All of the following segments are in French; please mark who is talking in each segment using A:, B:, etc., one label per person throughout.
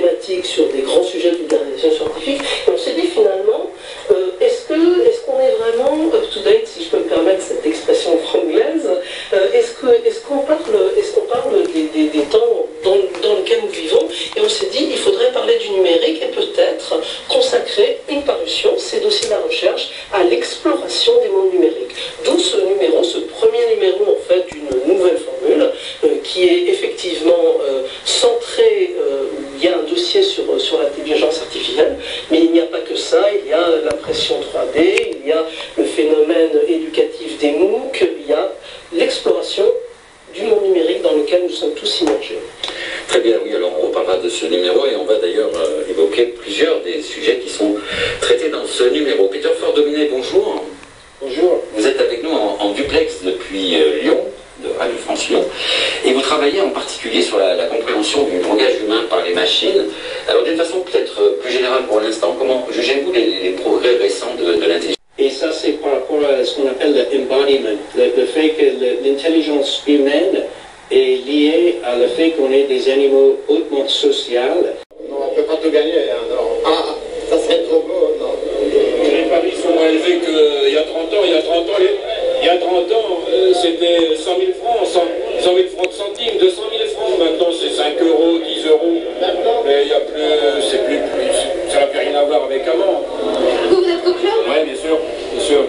A: thématiques sur des grands sujets de vulgarisation scientifique, et on s'est dit finalement, est-ce qu'on est vraiment up-to-date, si je peux me permettre cette expression franglaise, est-ce qu'on parle des temps dans lesquels nous vivons, et on s'est dit, il faudrait parler du numérique et peut-être consacrer une parution, c'est Dossiers de la recherche, à l'exploration des mondes numériques. D'où ce numéro, ce premier numéro en fait d'une nouvelle formule, qui est effectivement centré, où il y a un dossier sur l'intelligence artificielle, mais il n'y a pas que ça, il y a l'impression 3D, il y a le phénomène éducatif des MOOC, il y a l'exploration du monde numérique dans lequel nous sommes tous immergés.
B: Très bien, oui, alors on reparlera de ce numéro et on va d'ailleurs évoquer plusieurs des sujets qui sont traités dans ce numéro. Peter Fort-Dominé, bonjour.
C: Bonjour.
B: Vous êtes avec nous en duplex depuis Lyon, de Radio France Lyon, et vous travaillez en particulier sur la compréhension du langage humain par les machines. Alors d'une façon peut-être plus générale pour l'instant, comment jugez-vous les progrès récents de l'intelligence?
C: Et ça, c'est par rapport à ce qu'on appelle l'embodiment, le fait que l'intelligence humaine est liée à le fait qu'on est des animaux hautement sociaux.
D: Non, on ne peut pas tout gagner, hein, non. Ah, ça serait trop beau, non.
E: Les paris sont moins élevés qu'il y a 30 ans. Il y a 30 ans, c'était 100 000 francs, 100 000 francs de centimes, 200 000 francs. Maintenant, c'est 5 euros, 10 euros. Mais il y a plus, ça n'a plus rien à voir avec avant.
F: Vous êtes coquelin?
E: Oui, bien sûr, bien sûr.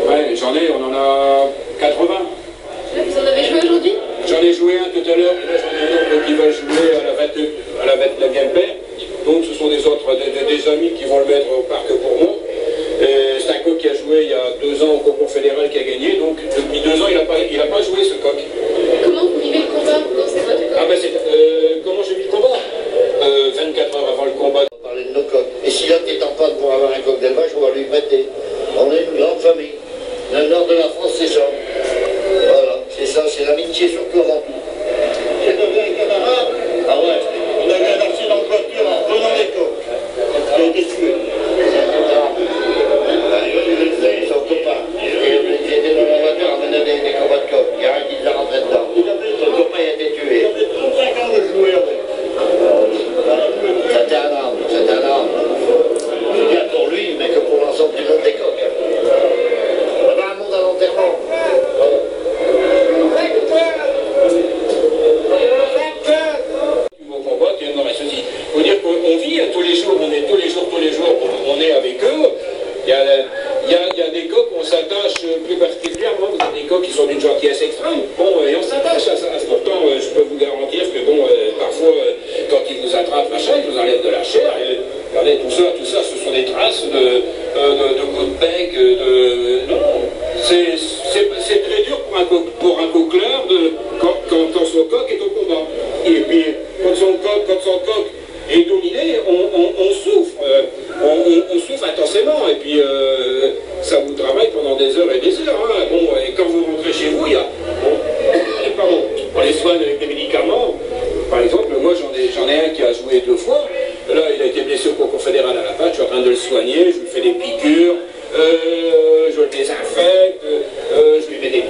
E: Ouais, on en a 80.
F: Vous en avez joué aujourd'hui?
E: J'en ai joué un tout à l'heure, et là j'en ai un autre qui va jouer à la 29e paire. Donc ce sont des amis qui vont le mettre au parc pour moi. C'est un coq qui a joué il y a 2 ans au concours fédéral qui a gagné, donc depuis 2 ans il n'a pas joué ce coq.
F: Comment vous vivez le combat? C'est votre coq?
E: Ah ben comment je vis le combat 24 heures avant le combat.
D: On va parler de nos coqs. Et si l'autre est en panne pour avoir un coq d'élevage, on va lui prêter. On est une grande famille. Dans le nord de la France, c'est ça. Voilà, c'est ça, c'est l'amitié surtout avant tout. C'est devenu un camarade. Ah ouais. On a eu un accident de voiture en prenant des coqs. Il a été tué. Ils sont copains. Ils étaient dans la voiture à mener des combats de coqs. Il y a un qui l'a rentré dedans. Son copain a été tué. Il avait 35 ans de jouer avec. C'était un arme, c'était un arme. C'est bien pour lui, mais que pour l'ensemble du monde des coqs. Il y avait un monde à l'enterrement.
E: Au combat, non mais ceci, il faut dire qu'on vit tous les jours, on est avec eux. Il y a des coqs où on s'attache plus particulièrement, vous avez des coqs qui sont d'une gentillesse extrême, bon, et on s'attache à ça. Pourtant, je peux vous garantir que bon, parfois, quand ils vous attrapent, machin, ils vous enlèvent de la chair, et regardez, tout ça, ce sont des traces de coups de bec, non, c'est très dur pour un coqueleur quand son coq est au combat. Et puis, quand son coq est dominé, on souffre. On souffre intensément. Et puis, ça vous travaille pendant des heures et des heures. Hein. Bon, et quand vous rentrez chez vous, il y a... on les soigne avec des médicaments. Par exemple, moi, j'en ai un qui a joué 2 fois. Là, il a été blessé au concours fédéral à la patte. Je suis en train de le soigner. Je lui fais des piqûres. Je le désinfecte. Je lui mets des